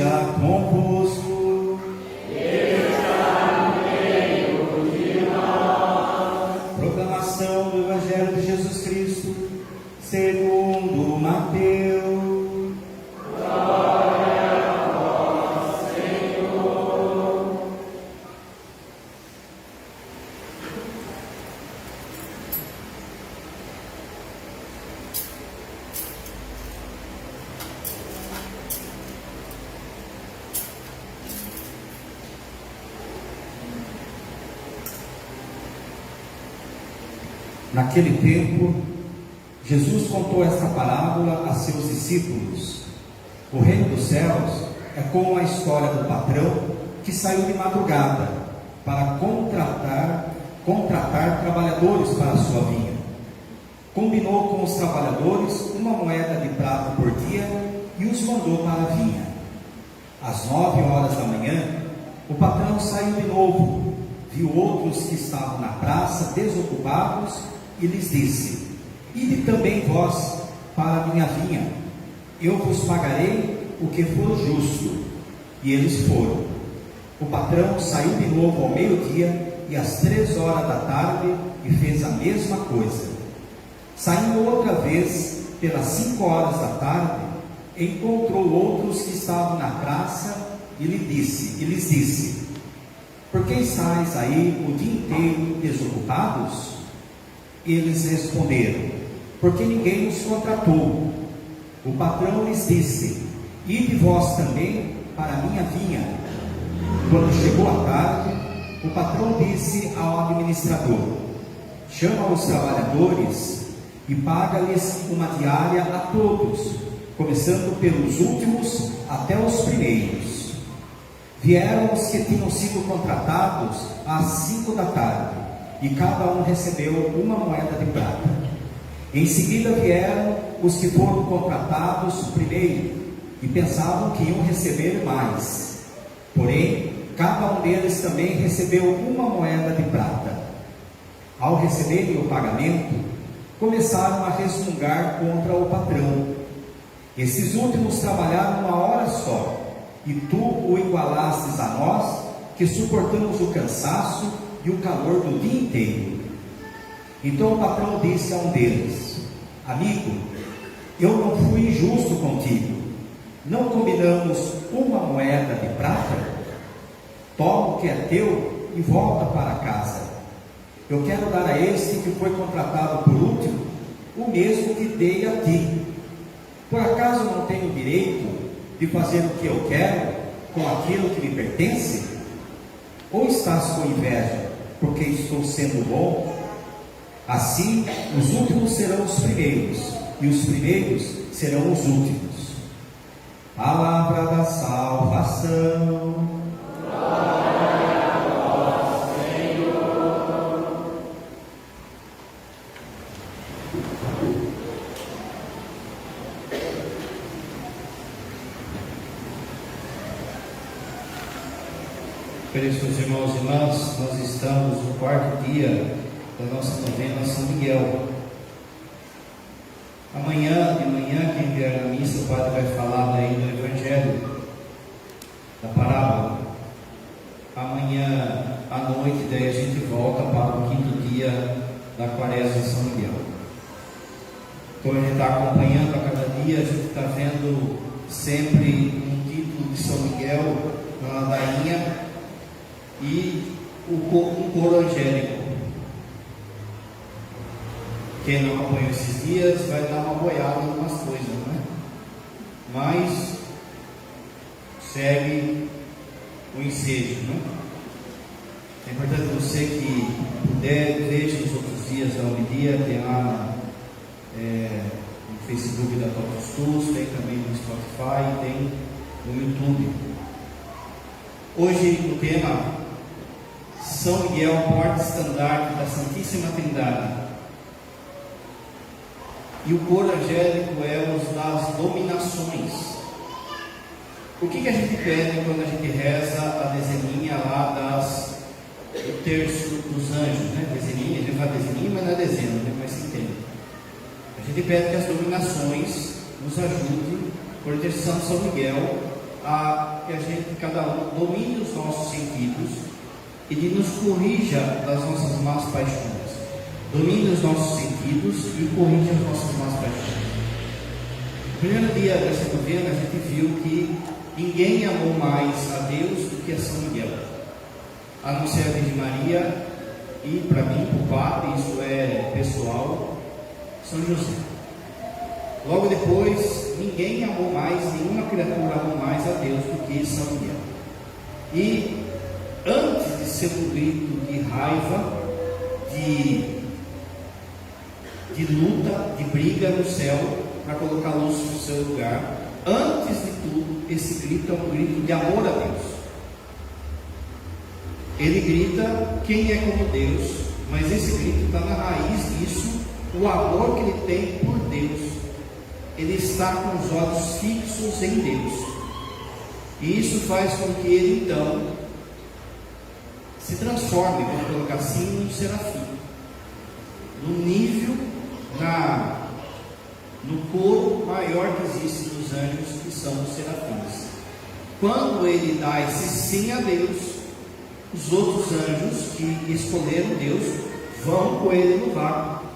esteja convosco. Proclamação do Evangelho de Jesus Cristo segundo Mateus. Naquele tempo, Jesus contou esta parábola a seus discípulos. O reino dos céus é como a história do patrão que saiu de madrugada para contratar trabalhadores para a sua vinha. Combinou com os trabalhadores uma moeda de prata por dia e os mandou para a vinha. Às 9h da manhã, o patrão saiu de novo, viu outros que estavam na praça desocupados e lhes disse: ide também vós para a minha vinha, eu vos pagarei o que for justo. E eles foram. O patrão saiu de novo ao meio-dia e às 15h e fez a mesma coisa. Saindo outra vez pelas 17h, encontrou outros que estavam na praça e lhes disse: por que estáis aí o dia inteiro desocupados? Eles responderam: porque ninguém nos contratou. O patrão lhes disse: ide vós também para a minha vinha. Quando chegou a tarde, o patrão disse ao administrador: chama os trabalhadores e paga-lhes uma diária a todos, começando pelos últimos até os primeiros. Vieram os que tinham sido contratados às 17h, e cada um recebeu uma moeda de prata. Em seguida vieram os que foram contratados primeiro, e pensavam que iam receber mais. Porém, cada um deles também recebeu uma moeda de prata. Ao receberem o pagamento, começaram a resmungar contra o patrão. Esses últimos trabalharam uma hora só, e tu o igualastes a nós, que suportamos o cansaço e o calor do dia inteiro. Então o patrão disse a um deles: amigo, eu não fui injusto contigo. Não combinamos uma moeda de prata? Toma o que é teu e volta para casa. Eu quero dar a este que foi contratado por último o mesmo que dei a ti. Por acaso não tenho direito de fazer o que eu quero com aquilo que me pertence? Ou estás com inveja porque estou sendo bom? Assim, os últimos serão os primeiros, e os primeiros serão os últimos. Palavra da salvação. Glória a vós, Senhor. Queridos irmãos e irmãs, nós estamos no 4º dia da nossa novena São Miguel. Amanhã de manhã, quem vier na missa, o padre vai falar daí do Evangelho, da parábola. Amanhã à noite, daí a gente volta para o 5º dia da Quaresma de São Miguel. Então a gente está acompanhando a cada dia, a gente está vendo sempre um título de São Miguel na ladainha e um coro angélico. Quem não acompanhou esses dias vai dar uma boiada em algumas coisas, né? Mas segue o ensejo, né? É importante você que puder, veja nos outros dias da homilia, tem lá no Facebook da Todos Estudos, tem também no Spotify, tem no YouTube. Hoje o tema São Miguel, porta-estandarte da Santíssima Trindade. E o coro angélico é os das dominações. O que a gente pede quando a gente reza a dezeninha lá do terço dos anjos, né? Dezeninha, ele fala dezeninha, mas não é dezena, né? Mas se entende. A gente pede que as dominações nos ajudem, por intercessão de São Miguel, a que a gente, cada um, domine os nossos sentidos e de nos corrija das nossas más paixões. Domine os nossos sentidos e corrija as nossas más paixões. No primeiro dia dessa novena, a gente viu que ninguém amou mais a Deus do que a São Miguel, a não ser a Virgem Maria e, para mim, o Padre, isso é pessoal, São José. Logo depois, ninguém amou mais, nenhuma criatura amou mais a Deus do que São Miguel. E antes de ser um grito de raiva, de luta, de briga no céu, para colocar a luz no seu lugar, antes de tudo, esse grito é um grito de amor a Deus. Ele grita quem é como Deus, mas esse grito está na raiz disso, o amor que ele tem por Deus. Ele está com os olhos fixos em Deus, e isso faz com que ele então se transforme, vamos colocar assim, num serafim, no nível, no coro maior que existe dos anjos, que são os serafins. Quando ele dá esse sim a Deus, os outros anjos que escolheram Deus vão com ele no vácuo,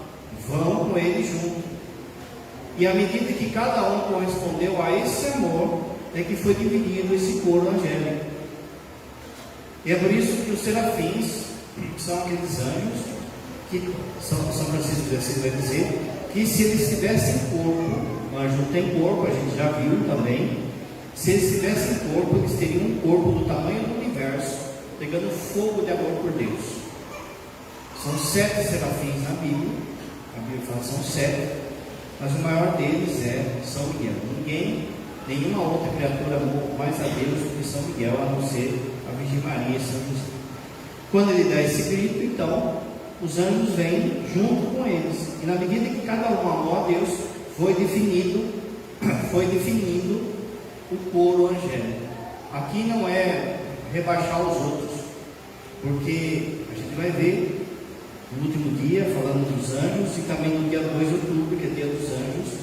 vão com ele junto. E à medida que cada um correspondeu a esse amor, é que foi dividido esse coro angélico. E é por isso que os serafins são aqueles anjos que São Francisco de Assis vai dizer que se eles tivessem corpo, o anjo não tem corpo, a gente já viu também. Se eles tivessem corpo, eles teriam um corpo do tamanho do universo, pegando fogo de amor por Deus. São 7 serafins na Bíblia, a Bíblia fala que são 7. Mas o maior deles é São Miguel. Nenhuma outra criatura amou mais a Deus do que São Miguel, a não ser a Virgem Maria e São José. Quando ele dá esse grito, então, os anjos vêm junto com eles. E na medida que cada um amou a Deus, foi definido o coro angélico. Aqui não é rebaixar os outros, porque a gente vai ver no último dia, falando dos anjos, e também no dia 2 de outubro, que é dia dos anjos,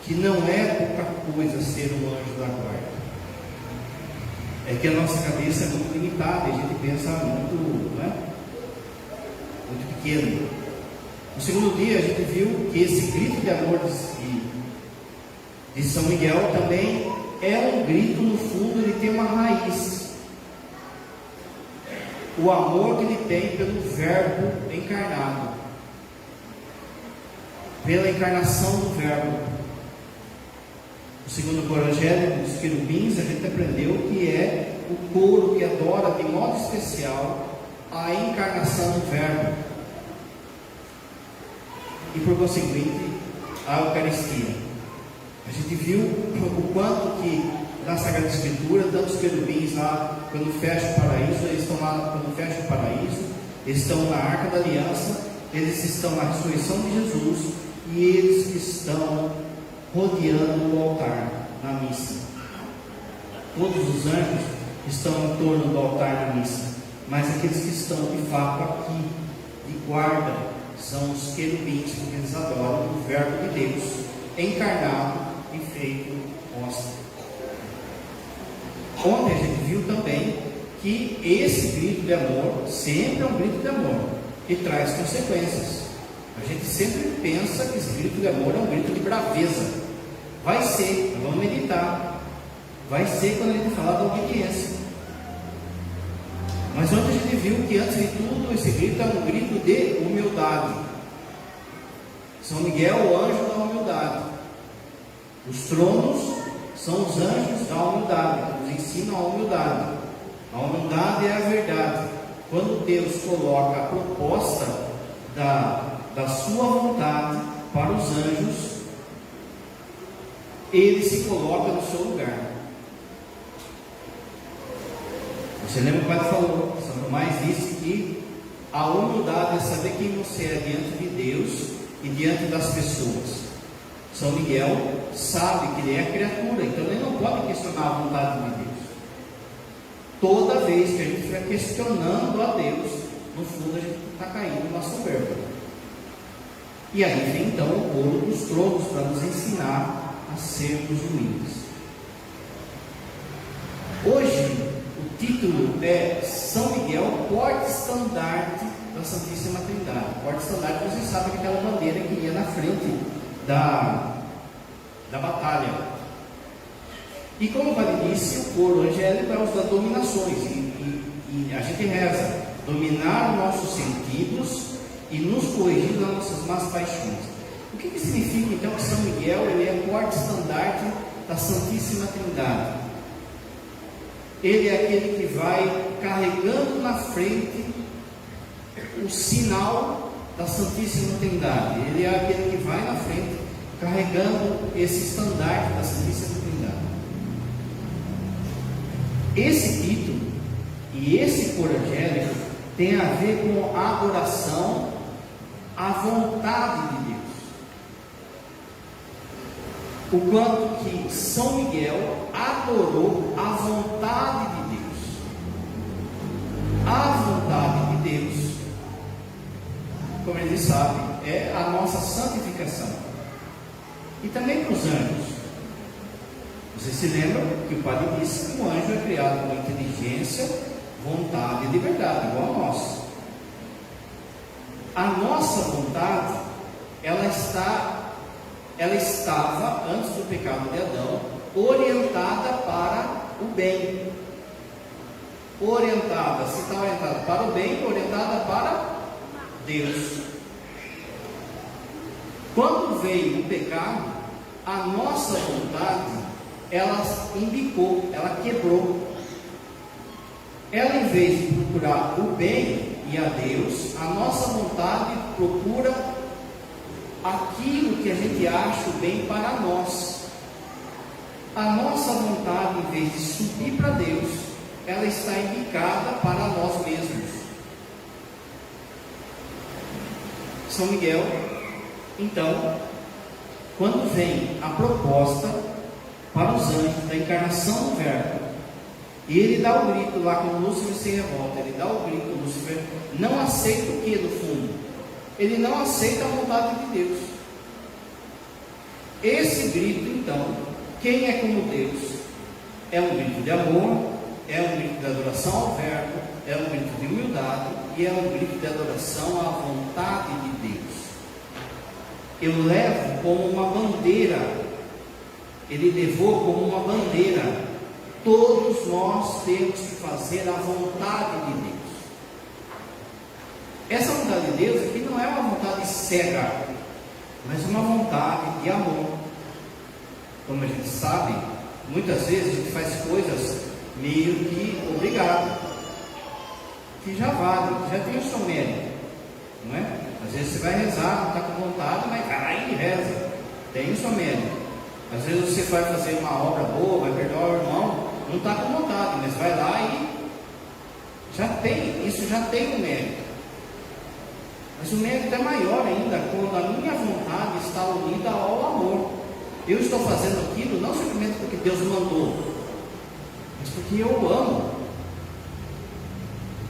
que não é pouca coisa ser um anjo da guarda. É que a nossa cabeça é muito limitada, e a gente pensa muito, né? Muito pequeno. No segundo dia, a gente viu que esse grito de amor de São Miguel também é um grito, no fundo, ele tem uma raiz. O amor que ele tem pelo Verbo encarnado, pela encarnação do Verbo. O segundo coro angélico dos querubins, a gente aprendeu que é o coro que adora de modo especial a encarnação do Verbo e, por conseguinte, a Eucaristia. A gente viu o quanto que na Sagrada Escritura, tanto os querubins lá, quando fecha o paraíso, eles estão lá, quando fecha o paraíso, eles estão na Arca da Aliança, eles estão na ressurreição de Jesus, e eles estão rodeando o altar na missa. Todos os anjos estão em torno do altar na missa, mas aqueles que estão de fato aqui, de guarda, são os querubins, porque eles adoram o Verbo de Deus, encarnado e feito hóstia. Ontem a gente viu também que esse grito de amor sempre é um grito de amor e traz consequências. A gente sempre pensa que esse grito de amor é um grito de braveza. Vai ser, vamos meditar. Vai ser quando a gente falar da obediência. Mas ontem a gente viu que antes de tudo esse grito é um grito de humildade. São Miguel, o anjo da humildade. Os tronos são os anjos da humildade, nos ensinam a humildade. A humildade é a verdade. Quando Deus coloca a proposta da sua vontade para os anjos, ele se coloca no seu lugar. Você lembra que o Padre falou? São Tomás disse que a humildade é saber quem você é diante de Deus e diante das pessoas. São Miguel sabe que ele é criatura, então ele não pode questionar a vontade de Deus. Toda vez que a gente estiver questionando a Deus, no fundo a gente está caindo na soberba. E aí vem então o coro dos tronos para nos ensinar a sermos humildes. título é São Miguel, porta-estandarte da Santíssima Trindade. Porta-estandarte, vocês sabem que aquela bandeira que ia na frente da batalha. E como o padre disse, o coro angélico é os das dominações, e a gente reza: dominar nossos sentidos e nos corrigir das nossas más paixões. O que significa então que São Miguel ele é porta-estandarte da Santíssima Trindade? Ele é aquele que vai carregando na frente o sinal da Santíssima Trindade. Ele é aquele que vai na frente carregando esse estandarte da Santíssima Trindade. Esse título e esse coro angélico tem a ver com a adoração à vontade de Deus. O quanto que São Miguel adorou a vontade de Deus. A vontade de Deus, como ele sabe, é a nossa santificação. E também para os anjos. Vocês se lembram que o padre disse que o anjo é criado com inteligência, vontade e liberdade, igual a nós. A nossa vontade, ela estava, antes do pecado de Adão, orientada para o bem. Orientada, se está orientada para o bem, orientada para Deus. Quando veio o pecado, a nossa vontade, ela embicou, ela quebrou. Ela, em vez de procurar o bem e a Deus, a nossa vontade procura aquilo que a gente acha o bem para nós. A nossa vontade, em vez de subir para Deus, ela está indicada para nós mesmos. São Miguel, então, quando vem a proposta para os anjos da encarnação do Verbo, e ele dá o grito lá, quando Lúcifer se revolta, ele dá o grito, Lúcifer não aceita o que no fundo? Ele não aceita a vontade de Deus. Esse grito, então, quem é como Deus? É um grito de amor, é um grito de adoração ao Verbo, é um grito de humildade e é um grito de adoração à vontade de Deus. Eu levo como uma bandeira, ele levou como uma bandeira. Todos nós temos que fazer a vontade de Deus. Essa vontade de Deus aqui não é uma vontade cega, mas uma vontade de amor. Como a gente sabe, muitas vezes a gente faz coisas meio que obrigado, que já vale, que já tem o seu mérito, não é? Às vezes você vai rezar, não está com vontade, mas vai lá e reza, tem o seu mérito. Às vezes você vai fazer uma obra boa, vai perdoar o irmão, não está com vontade, mas vai lá e isso já tem o mérito. Mas o mérito é maior ainda quando a minha vontade está unida ao amor. Eu estou fazendo aquilo não simplesmente porque Deus mandou, mas porque eu amo.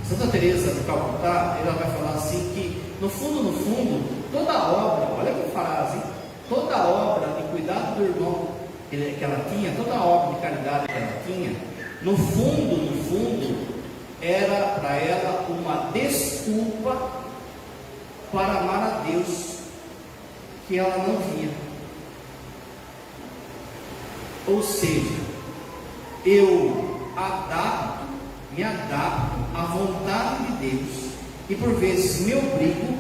Santa Teresa de Calcutá, ela vai falar assim que no fundo, toda obra, olha que frase, toda obra de cuidado do irmão que ela tinha, toda obra de caridade que ela tinha, no fundo, era para ela uma desculpa para amar a Deus, que ela não via. Ou seja, eu me adapto à vontade de Deus, e por vezes me obrigo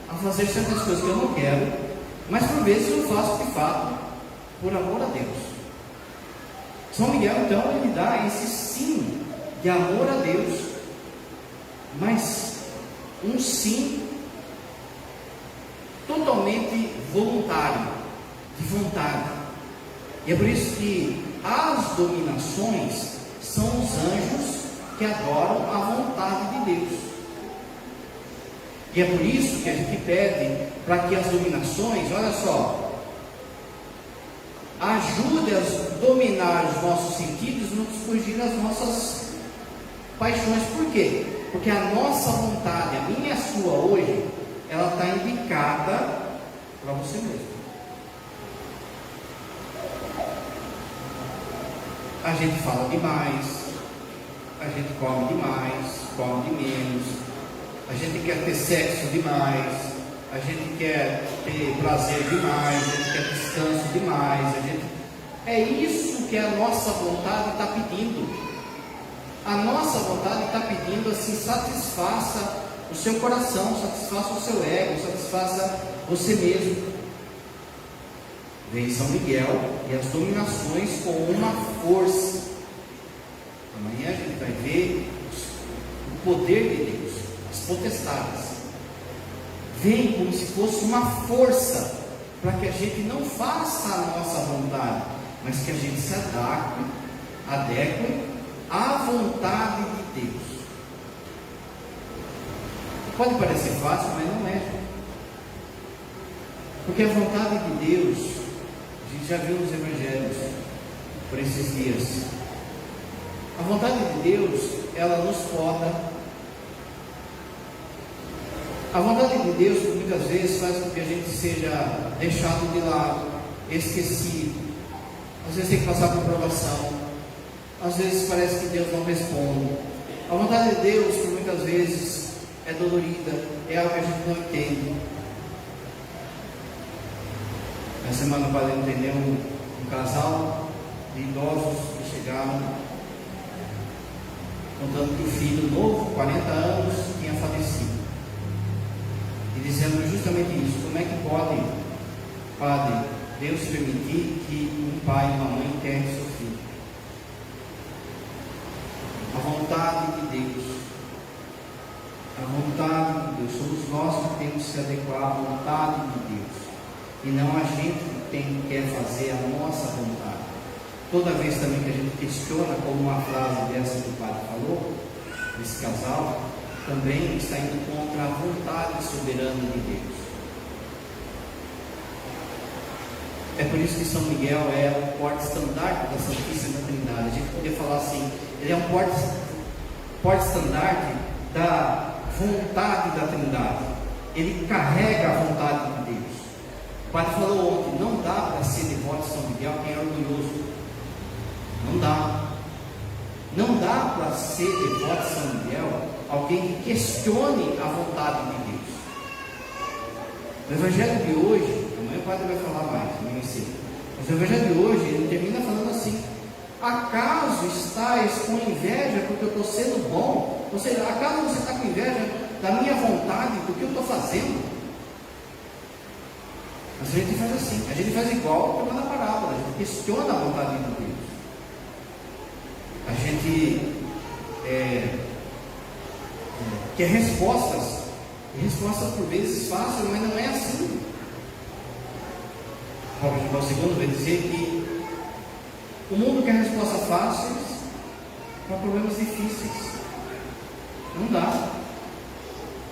a fazer certas coisas que eu não quero, mas por vezes eu faço de fato por amor a Deus. São Miguel, então, ele dá esse sim de amor a Deus, mas um sim totalmente voluntário, de vontade. E é por isso que as dominações são os anjos que adoram a vontade de Deus. E é por isso que a gente pede para que as dominações, olha só, ajude a dominar os nossos sentidos e nos fugir das nossas paixões. Por quê? Porque a nossa vontade, a minha e a sua hoje, ela está indicada para você mesmo. A gente fala demais, a a gente come demais, come de menos, a gente quer ter sexo demais, a gente quer ter prazer demais, a gente quer descanso demais, é isso que a nossa vontade está pedindo. A nossa vontade está pedindo assim: satisfaça o seu coração, satisfaça o seu ego, satisfaça você mesmo. Vem São Miguel e as dominações com uma força. Amanhã a gente vai ver o poder de Deus, as potestades. Vem como se fosse uma força para que a gente não faça a nossa vontade, mas que a gente se adeque à vontade de Deus. Pode parecer fácil, mas não é. Porque a vontade de Deus, a gente já viu nos evangelhos por esses dias. A vontade de Deus, ela nos poda. A vontade de Deus, muitas vezes, faz com que a gente seja deixado de lado, esquecido. Às vezes tem que passar por provação. Às vezes parece que Deus não responde. A vontade de Deus, por muitas vezes, é dolorida, é algo que a gente não entende. Essa semana o padre entendeu um casal de idosos que chegaram contando que o filho novo, 40 anos, tinha falecido. E dizendo justamente isso: como é que pode, padre, Deus permitir que um pai e uma mãe enterrem seu filho? A vontade de Deus, a vontade de Deus, somos nós que temos que se adequar à vontade de Deus, e não a gente que quer fazer a nossa vontade. Toda vez também que a gente questiona, como uma frase dessa que o padre falou, desse casal, também está indo contra a vontade soberana de Deus. É por isso que São Miguel é o porte-estandarte da Santíssima Trindade. A gente poderia falar assim: ele é um porte-estandarte da vontade da Trindade. Ele carrega a vontade de Deus. O padre falou ontem: não dá para ser devoto de São Miguel quem é orgulhoso. Não dá. Não dá para ser devoto de São Miguel alguém que questione a vontade de Deus. No Evangelho de hoje, amanhã o padre vai falar mais, não sei. Mas o Evangelho de hoje, ele termina falando assim: acaso estáis com inveja porque eu estou sendo bom? Ou seja, acaso você está com inveja da minha vontade, do que eu estou fazendo? Mas a gente faz assim, a gente faz igual que na parábola, a gente questiona a vontade de Deus. A gente quer respostas, e respostas por vezes fáceis, mas não é assim. Paulo de Paulo II vai dizer que o mundo quer respostas fáceis para problemas difíceis. Não dá.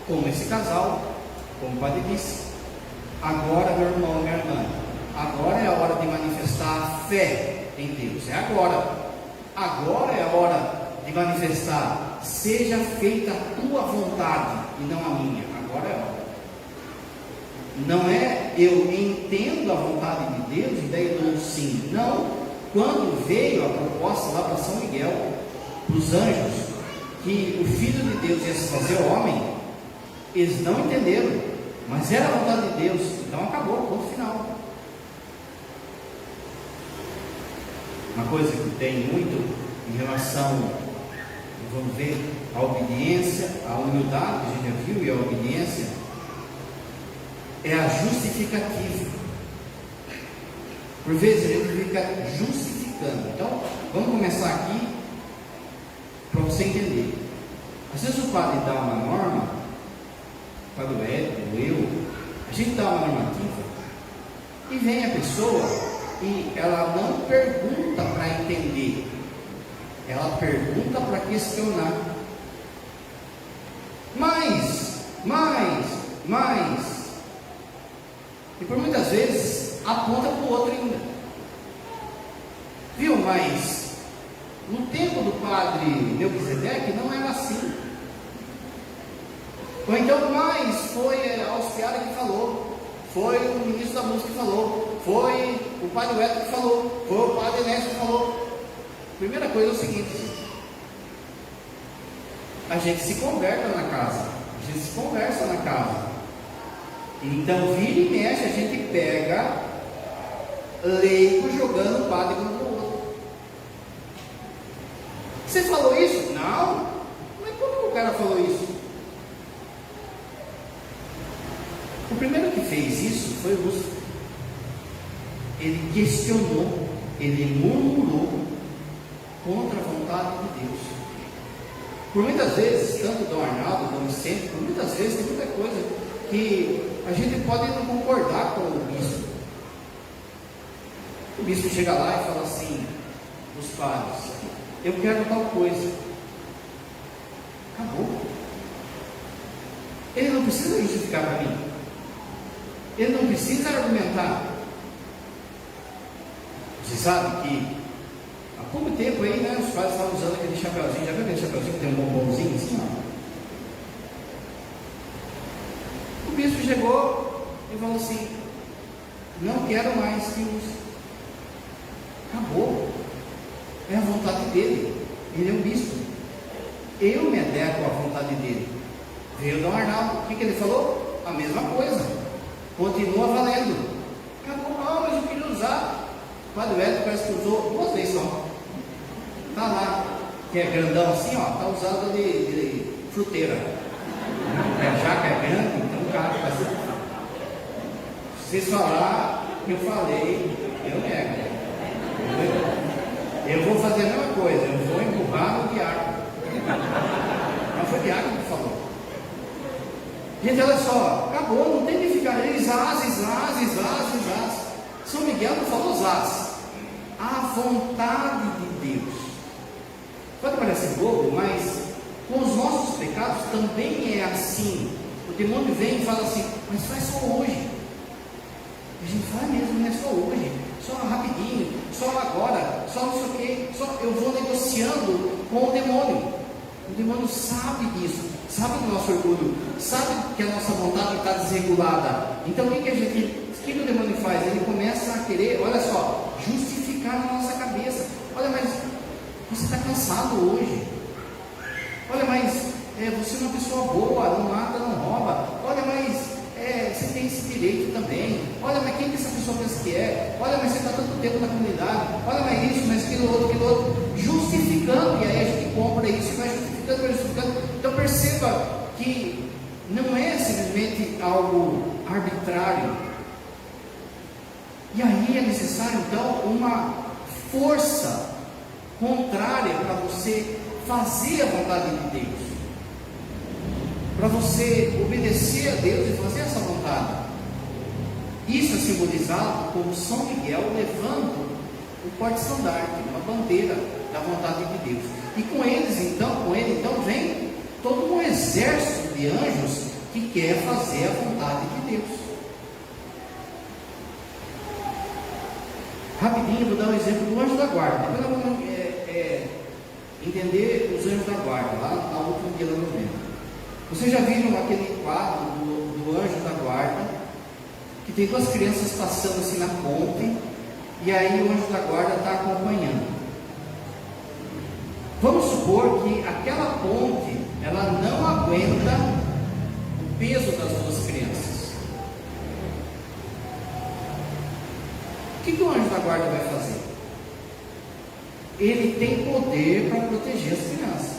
Como esse casal, como o padre disse: agora, meu irmão, minha irmã, agora é a hora de manifestar a fé em Deus. É agora. Agora é a hora de manifestar: seja feita a tua vontade e não a minha. Agora é a hora. Não é eu entendo a vontade de Deus e daí dou sim. Não. Quando veio a proposta lá para São Miguel, para os anjos, que o Filho de Deus ia se fazer homem, eles não entenderam, mas era a vontade de Deus. Então acabou, ponto final. Uma coisa que tem muito em relação, vamos ver, à obediência, à humildade, que a gente já viu, e a obediência, é a justificativa. Por vezes a gente fica justificando. Então, vamos começar aqui para você entender. Às vezes o padre dá uma norma, o padre Edson, eu, a gente dá uma normativa, e vem a pessoa e ela não pergunta para entender, ela pergunta para questionar. Mais. E por muitas vezes aponta para o outro ainda. Viu? Mas no tempo do padre Melquisedeque não era assim. Ou então, mas foi a Auxiliar que falou, foi o ministro da música que falou, foi o padre Edson que falou, foi o padre Enésio que falou. Primeira coisa é o seguinte, gente: a gente se conversa na casa. A gente se conversa na casa. Então, vira e mexe, a gente pega leigo jogando o padre um no outro. Você falou isso? Não. Mas como que o cara falou isso? O primeiro que fez isso foi Lúcifer. Ele questionou, ele murmurou contra a vontade de Deus. Por muitas vezes, tanto Dom Arnaldo, Dom Vicente, por muitas vezes tem muita coisa que a gente pode não concordar com o bispo. O bispo chega lá e fala assim, os padres, eu quero tal coisa. Acabou. Ele não precisa justificar para mim. Ele não precisa argumentar. Você sabe que há pouco tempo aí, né, os padres estavam usando aquele chapeuzinho. Já viu aquele chapeuzinho que tem um bombonzinho assim? O bispo chegou e falou assim, não quero mais que use. Acabou. É a vontade dele. Ele é um bispo. Eu me adequo à vontade dele. Veio o Dom Arnaldo. O que ele falou? A mesma coisa. Continua valendo. Acabou. Não, mas eu queria usar. O Padre Hélio parece que usou 2 vezes só. Está lá. Que é grandão assim, ó. Está usado de fruteira. A jaca é grande, então o cara vai ser. Se vocês falar que eu falei, eu nego. Eu vou fazer a mesma coisa, eu vou empurrar no diácono. Não foi o diácono que falou. Gente, olha só, acabou, não tem que ficar zaz. São Miguel não falou zaz. A vontade de Deus. Pode parecer bobo, mas com os nossos pecados também é assim. O demônio vem e fala assim, mas faz só hoje. A gente faz mesmo, não é só hoje. Só rapidinho, só agora, só não sei o quê, só eu vou negociando com o demônio. O demônio sabe disso, sabe do nosso orgulho, sabe que a nossa vontade está desregulada. Então o que o demônio faz? Ele começa a querer, olha só, justificar na nossa cabeça. Olha, mas você está cansado hoje. Olha, mas você é uma pessoa boa, não mata, não rouba. Olha, mas você tem esse direito também. Olha, mas quem que essa pessoa pensa que é? Olha, mas você está tanto tempo na comunidade. Olha, mas isso, mas aquilo outro. Justificando, e aí a gente compra isso, vai justificando. Então perceba que não é simplesmente algo arbitrário. E aí é necessário, então, uma força contrária para você fazer a vontade de Deus. Para você obedecer a Deus e fazer essa vontade. Isso é simbolizado como São Miguel levando o porte-estandarte, uma bandeira da vontade de Deus. E com ele então vem todo um exército de anjos que quer fazer a vontade de Deus. Rapidinho, vou dar um exemplo do anjo da guarda. Depois nós vamos entender os anjos da guarda, lá na última dia da novena. Vocês já viram aquele quadro do anjo da guarda, que tem 2 crianças passando assim na ponte, e aí o anjo da guarda está acompanhando. Vamos supor que aquela ponte, ela não aguenta o peso das 2 crianças. O que o anjo da guarda vai fazer? Ele tem poder para proteger as crianças.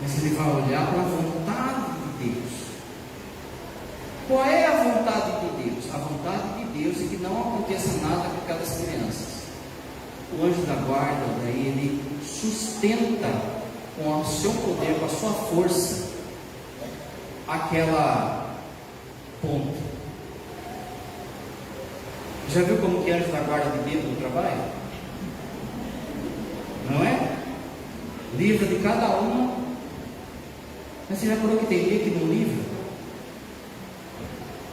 Mas ele vai olhar para a vontade de Deus. Qual é a vontade de Deus? A vontade de Deus é que não aconteça nada com aquelas crianças. O anjo da guarda, daí ele sustenta com o seu poder, com a sua força, aquela ponte. Já viu como que anjo da guarda de dentro do trabalho? Não é? Livra de cada uma. Mas você já falou que tem dia que não livra?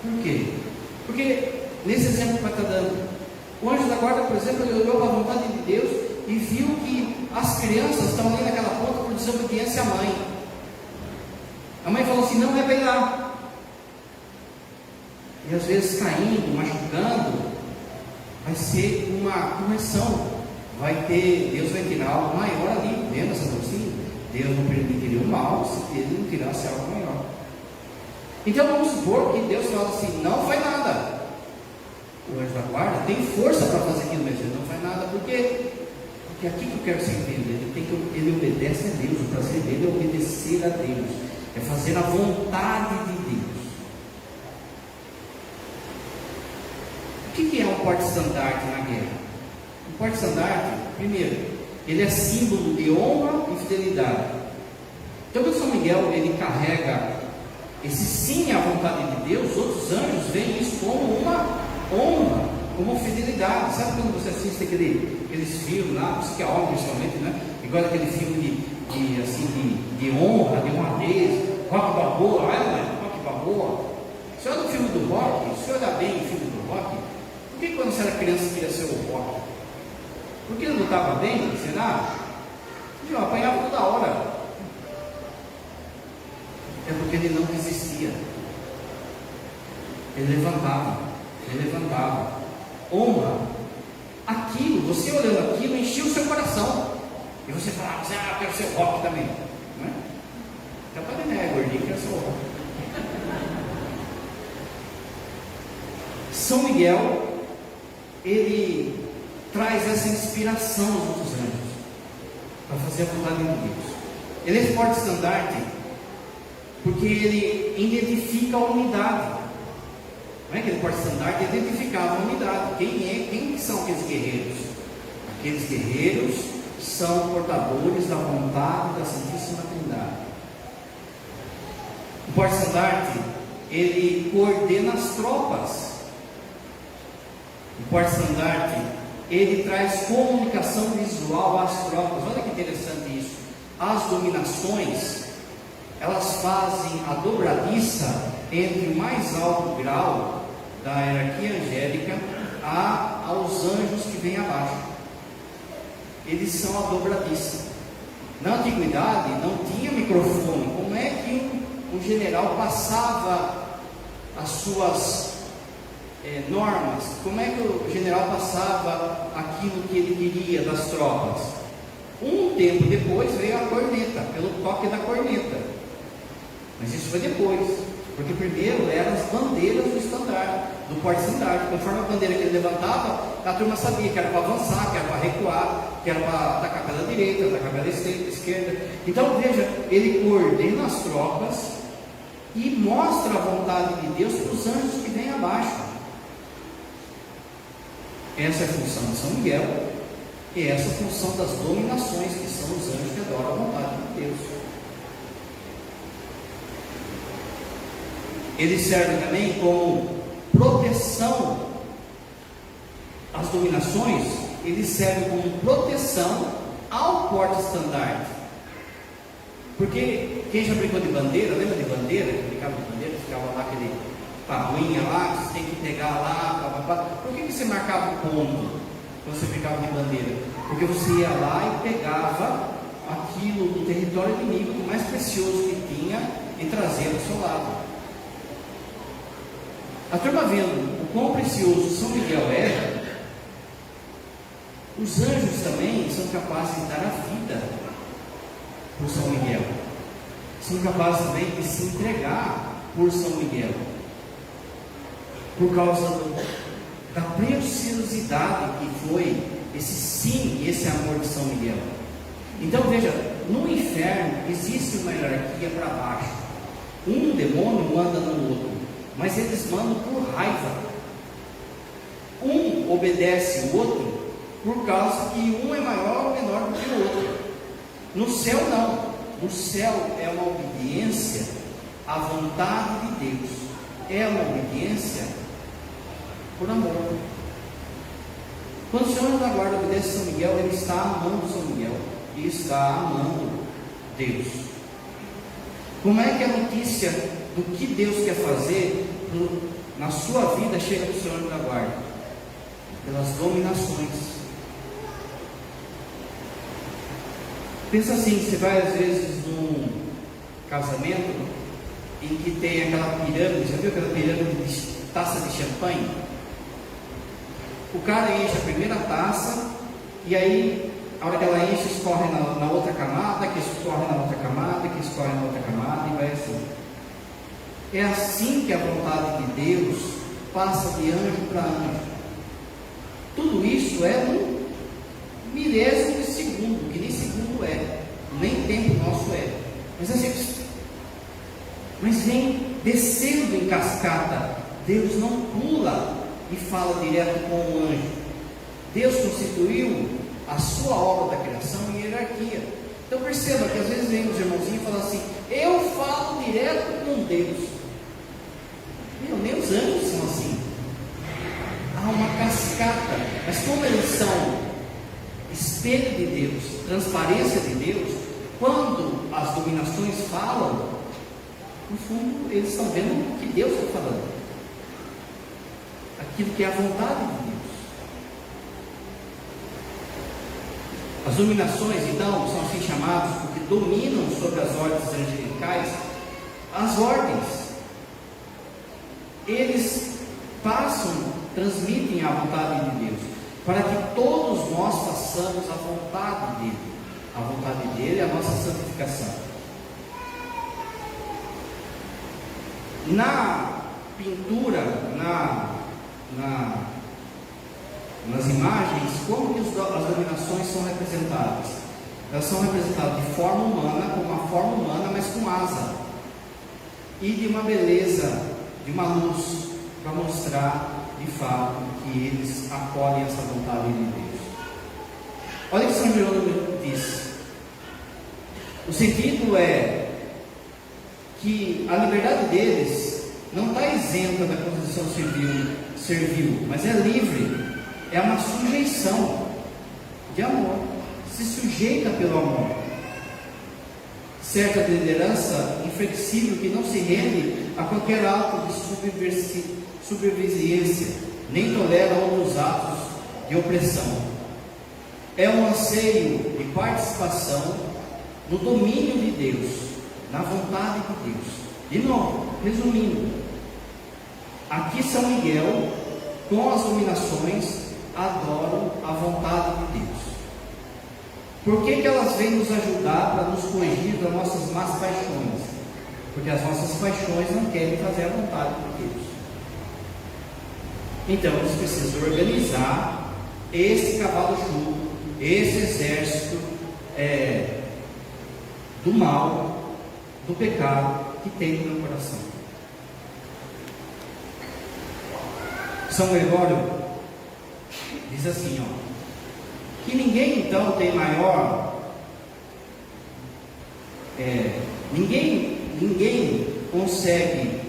Por quê? Porque nesse exemplo que vai estar dando, o anjo da guarda, por exemplo, ele olhou para a vontade de Deus e viu que as crianças estão ali naquela ponta por desobediência à mãe. A mãe falou assim, não é para ir lá. E às vezes caindo, machucando, vai ser uma correção. Deus vai tirar algo maior ali, vendo essa mocinha? Deus não permitiria o mal se ele não tirasse algo maior. Então vamos supor que Deus fala assim: não faz nada. O anjo da guarda tem força para fazer aquilo, mas ele não faz nada. Por quê? Porque aqui que eu quero ser entendido, ele obedece a Deus. O prazer dele é obedecer a Deus, é fazer a vontade de Deus. O que é um porte-estandarte na guerra? Um porte-estandarte, primeiro, ele é símbolo de honra e fidelidade. Então, quando São Miguel ele carrega esse sim à vontade de Deus, outros anjos veem isso como uma honra, como fidelidade. Sabe quando você assiste aqueles filmes lá, você que é homem principalmente, né? Igual aquele filme de honra, de honradez, Rock Balboa, Rock Balboa. Se olha o filme do Rock, se olhar bem o filme do Rock, por que quando você era criança você queria ser o Rock? Porque ele lutava bem, será? Eu apanhava toda hora. É porque ele não desistia. Ele levantava. Honra. Aquilo, você olhando aquilo, enchia o seu coração. E você falava assim: eu quero ser o Rock também. Não é? Capaz de gordinho, quero ser o Rock. São Miguel, ele traz essa inspiração aos outros anjos para fazer a vontade de Deus. Ele é porte-estandarte porque ele identifica a unidade. Não é que ele porte-estandarte identificava a unidade. Quem são aqueles guerreiros? Aqueles guerreiros são portadores da vontade da Santíssima Trindade. O porte-estandarte, ele coordena as tropas. O porte-estandarte, ele traz comunicação visual às tropas. Olha que interessante isso. As dominações, elas fazem a dobradiça entre o mais alto grau da hierarquia angélica aos anjos que vêm abaixo. Eles são a dobradiça. Na antiguidade não tinha microfone. Como é que um general passava as suas normas? Como é que o general passava aquilo que ele queria das tropas? Um tempo depois veio a corneta, pelo toque da corneta. Mas isso foi depois, porque primeiro eram as bandeiras do estandarte, do porte-estandarte. Conforme a bandeira que ele levantava, a turma sabia que era para avançar, que era para recuar, que era para atacar pela direita, atacar pela esquerda. Então veja, ele coordena as tropas e mostra a vontade de Deus para os anjos que vêm abaixo. Essa é a função de São Miguel, e essa é a função das dominações, que são os anjos que adoram a vontade de Deus. Ele serve também como proteção. As dominações, ele serve como proteção ao porte-estandarte. Porque quem já brincou de bandeira, lembra de bandeira? Que brincava de bandeira, ficava lá aquele tabuinha lá, que você tem que pegar lá, Por que você marcava o ponto quando você brincava de bandeira? Porque você ia lá e pegava aquilo do território inimigo, o mais precioso que tinha, e trazia para o seu lado. A turma vendo o quão precioso São Miguel é, os anjos também são capazes de dar a vida por São Miguel. São capazes também de se entregar por São Miguel. Por causa da preciosidade que foi esse sim e esse amor de São Miguel. Então veja, no inferno existe uma hierarquia para baixo. Um demônio manda no outro, mas eles mandam por raiva. Um obedece o outro por causa que um é maior ou menor do que o outro. No céu não. No céu é uma obediência à vontade de Deus. É uma obediência por amor. Quando o Senhor da guarda obedece São Miguel, ele está amando São Miguel e está amando Deus. Como é que a notícia do que Deus quer fazer na sua vida chega do Senhor da guarda? Pelas dominações. Pensa assim, você vai às vezes num casamento em que tem aquela pirâmide, já viu aquela pirâmide de taça de champanhe? O cara enche a primeira taça e aí a hora que ela enche, escorre na outra camada, que escorre na outra camada, que escorre na outra camada, e vai assim. É assim que a vontade de Deus passa de anjo para anjo. Tudo isso é num milésimo de segundo, que nem segundo é, nem tempo nosso é. Mas assim, mas vem descendo em cascata. Deus não pula e fala direto com o anjo. Deus constituiu a sua obra da criação em hierarquia. Então perceba que às vezes vem os irmãozinhos e falam assim: eu falo direto com Deus. Meu, nem os anjos são assim. Há uma cascata, mas como eles são espelho de Deus, transparência de Deus, quando as dominações falam, no fundo eles estão vendo o que Deus está falando, aquilo que é a vontade de Deus. As dominações, então, são assim chamadas porque dominam sobre as ordens angelicais as ordens. Eles passam, transmitem a vontade de Deus, para que todos nós façamos a vontade dele. A vontade dele é a nossa santificação. Na pintura, nas imagens, como que as dominações são representadas? Elas são representadas de forma humana, com uma forma humana, mas com asa, e de uma beleza, de uma luz, para mostrar de fato que eles acolhem essa vontade de Deus. Olha o que São Jerônimo diz. O sentido é que a liberdade deles não está isenta da condição servil, mas é livre. É uma sujeição de amor. Se sujeita pelo amor. Certa liderança inflexível que não se rende a qualquer ato de subserviência, nem tolera outros atos de opressão. É um anseio de participação no domínio de Deus, na vontade de Deus. De novo, resumindo, aqui São Miguel, com as dominações, adoram a vontade de Deus. Por que elas vêm nos ajudar para nos corrigir das nossas más paixões? Porque as nossas paixões não querem fazer a vontade de Deus. Então eles precisam organizar esse cavalo chulo, esse exército do mal, do pecado que tem no meu coração. São Gregório diz assim, que ninguém então tem maior, ninguém consegue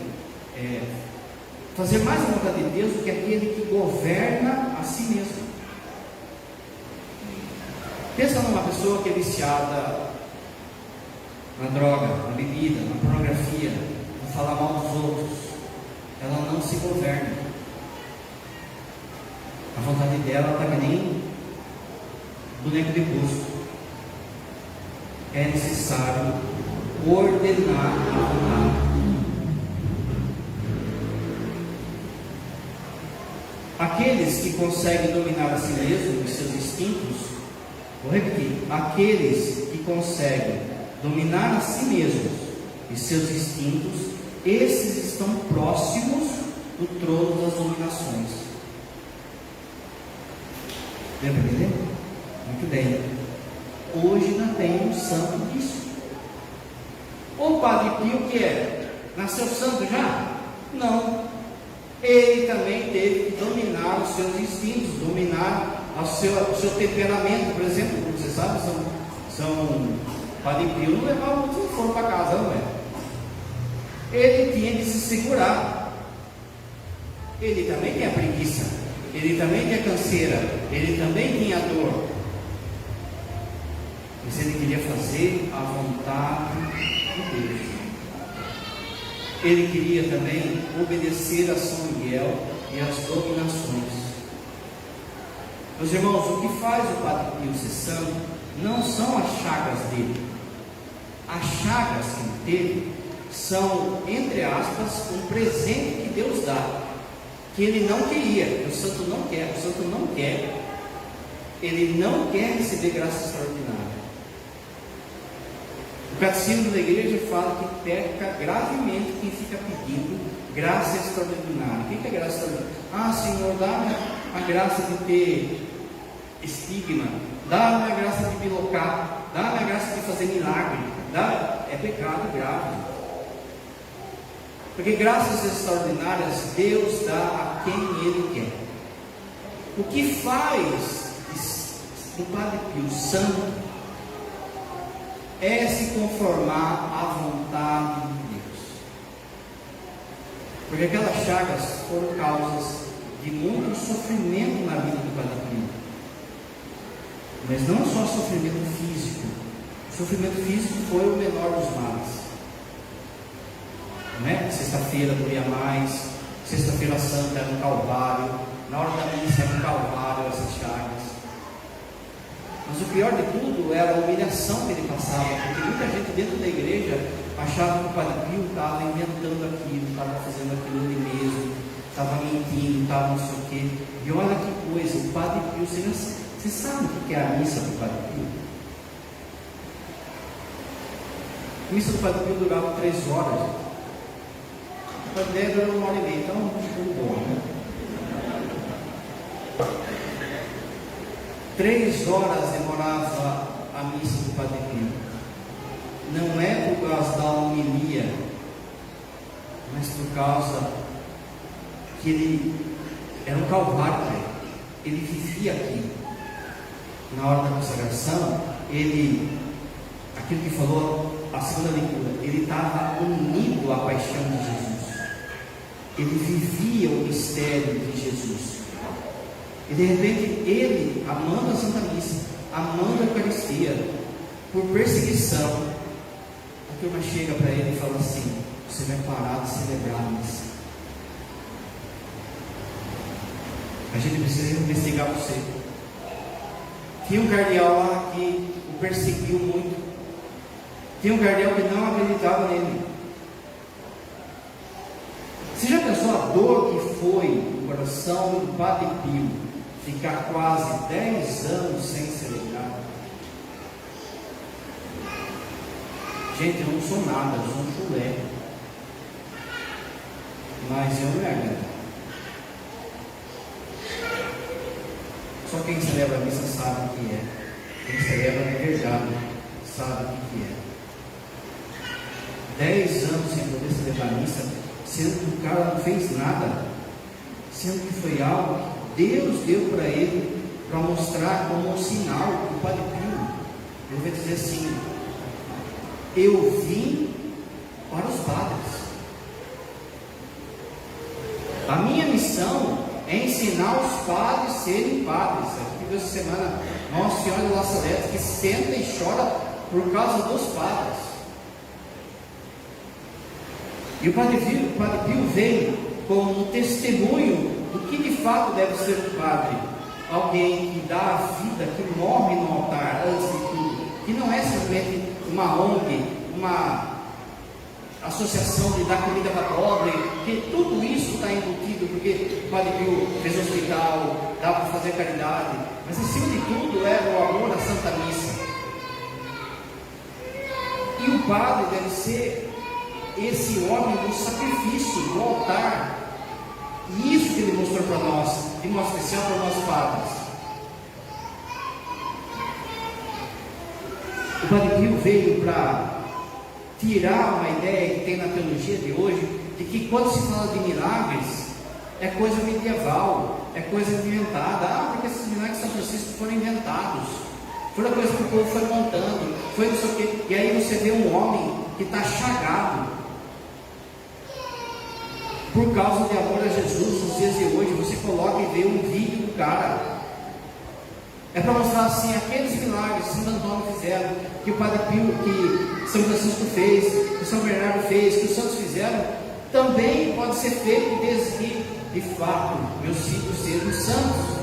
fazer mais a vontade de Deus do que aquele que governa a si mesmo. Pensa numa pessoa que é viciada na droga, na bebida, na pornografia, em falar mal dos outros. Ela não se governa. A vontade dela está que nem boneco de posto. É necessário ordenar a vontade. Aqueles que conseguem dominar a si mesmos e seus instintos, vou repetir, aqueles que conseguem dominar a si mesmos e seus instintos, esses estão próximos do trono das dominações. Deu para entender? Muito bem. Hoje não tem um santo disso. O Padre Pio que é? Nasceu santo já? Não. Ele também teve que dominar os seus instintos, dominar o seu temperamento. Por exemplo, como você sabe, São Padre Pio não levava muito fogo para casa, não é? Ele tinha que se segurar. Ele também tinha preguiça, ele também tinha canseira, ele também tinha dor. Mas ele queria fazer a vontade de Deus. Ele queria também obedecer a São Miguel e às dominações. Meus irmãos, o que faz o Padre Pio ser santo não são as chagas dele. As chagas que ele teve são, entre aspas, um presente que Deus dá, que ele não queria, que o santo não quer. O santo não quer ele não quer receber graça extraordinária. O catecismo da igreja fala que peca gravemente quem fica pedindo graça extraordinária. O que é graça extraordinária? Ah, Senhor, dá-me a graça de ter estigma, dá-me a graça de bilocar, dá-me a graça de fazer milagre. É pecado grave. Porque graças extraordinárias Deus dá a quem Ele quer. O que faz do Padre Pio santo é se conformar à vontade de Deus. Porque aquelas chagas foram causas de muito sofrimento na vida do Padre Pio. Mas não só sofrimento físico. O sofrimento físico foi o menor dos males. Não é? Sexta-feira doía mais, Sexta-feira Santa era um calvário, na hora da missa era um calvário, essas chagas. Mas o pior de tudo era a humilhação que ele passava, porque muita gente dentro da igreja achava que o Padre Pio estava inventando aquilo, estava fazendo aquilo ele mesmo, estava mentindo, estava não sei o quê. E olha que coisa, o Padre Pio, você sabe o que é a missa do Padre Pio? A missa do Padre Pio durava 3 horas. A ideia durou 1h30, então tudo bom, né? 3 horas demorava a missa do Padre Pio. Não é por causa da homilia, mas por causa que ele era um calvário para ele. Ele vivia aqui. Na hora da consagração, aquilo que falou a segunda leitura, ele estava unido à paixão de Jesus. Ele vivia o mistério de Jesus. E de repente ele, amando a Santa Missa, amando a Eucaristia, por perseguição, a turma chega para ele e fala assim: você vai parar de celebrar a missa. A gente precisa investigar você. Tinha um cardeal lá que o perseguiu muito. Tinha um cardeal que não acreditava nele. Você já pensou a dor que foi no coração do Padre Pio ficar quase 10 anos sem celebrar? Gente, eu não sou nada, eu sou um chulé. Mas eu não me agrado. Só quem celebra a missa sabe o que é. Quem celebra de verdade sabe o que é. 10 anos sem poder celebrar a missa, sendo que o cara não fez nada, sendo que foi algo que Deus deu para ele, para mostrar como um sinal. O Padre Pio, ele vai dizer assim: eu vim para os padres. A minha missão é ensinar os padres a serem padres. Aqui essa semana, Nossa Senhora de La Salete, que senta e chora por causa dos padres. E o Padre Pio veio como um testemunho do que de fato deve ser o padre. Alguém que dá a vida, que morre no altar antes de tudo, que não é simplesmente uma ONG, uma associação de dar comida para pobre, que tudo isso está embutido, porque o Padre Pio fez hospital, dá para fazer caridade, mas acima de tudo é o amor à Santa Missa. E o padre deve ser esse homem do sacrifício, do altar. E isso que ele mostrou para nós, de modo especial para nós padres. O Padre Pio veio para tirar uma ideia que tem na teologia de hoje, de que quando se fala de milagres, é coisa medieval, é coisa inventada. Ah, porque esses milagres de São Francisco foram inventados, foi a coisa que o povo foi montando, foi não sei o quê. E aí você vê um homem que está chagado por causa de amor a Jesus. Nos dias de hoje, você coloca e vê um vídeo do cara, é para mostrar assim, aqueles milagres que Santo Antônio fizeram, que o Padre Pio, que São Francisco fez, que São Bernardo fez, que os santos fizeram, também pode ser feito desde que, de fato, meus filhos sejam santos.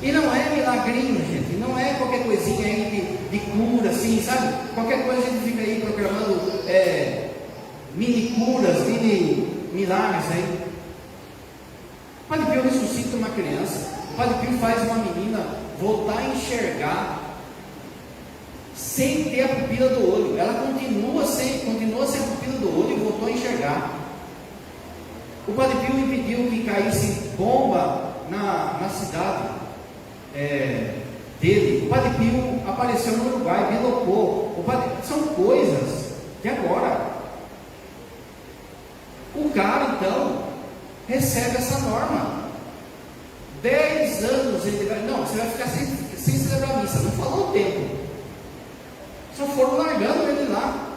E não é milagrinho, gente, não é qualquer coisinha aí de cura, assim, sabe? Qualquer coisa a gente fica aí proclamando mini curas, mini milagres aí. O Padre Pio ressuscita uma criança. O Padre Pio faz uma menina voltar a enxergar sem ter a pupila do olho. Ela continua sem a pupila do olho e voltou a enxergar. O Padre Pio impediu que caísse bomba na cidade dele. O Padre Pio apareceu no Uruguai, bilocou. São coisas de agora. O cara então recebe essa norma. 10 anos ele vai. Não, você vai ficar sem celebrar a missa. Não falou o tempo. Só foram largando ele lá.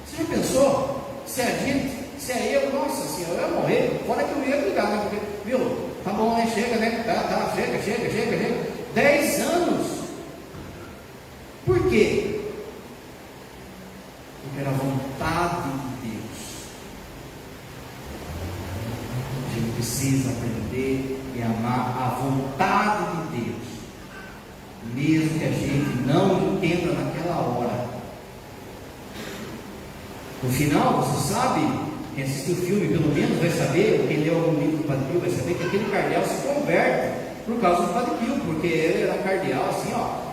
Você já pensou? Se é eu, nossa senhora, eu ia morrer. Fora que eu ia brigar, né? Porque, viu, tá bom, né? Chega, né? Chega. 10 anos. Por quê? Porque era a vontade de Deus. A gente precisa aprender e amar a vontade de Deus, mesmo que a gente não entenda naquela hora. No final, você sabe, quem assistiu o filme pelo menos vai saber, ou quem leu algum livro do Padre Pio vai saber que aquele cardeal se converte por causa do Padre Pio, porque ele era cardeal assim,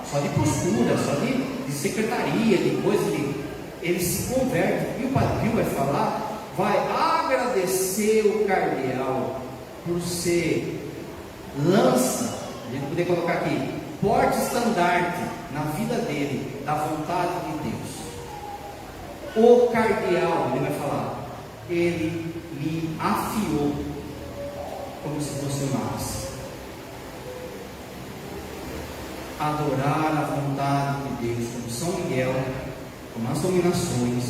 só de postura, só de secretaria, de coisa, ele se converte, e o Padre Pio vai falar, vai agradecer o cardeal por ser lança, a gente poder colocar aqui, porte-estandarte na vida dele, da vontade de Deus. O cardeal, ele vai falar, ele me afiou como se fosse uma asse. Adorar a vontade de Deus como São Miguel, como as dominações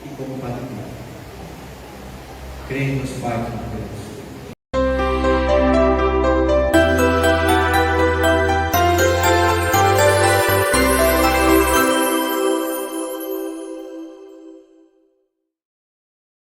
e como Padre Pio. Creio nos Pai Todo-Poderoso.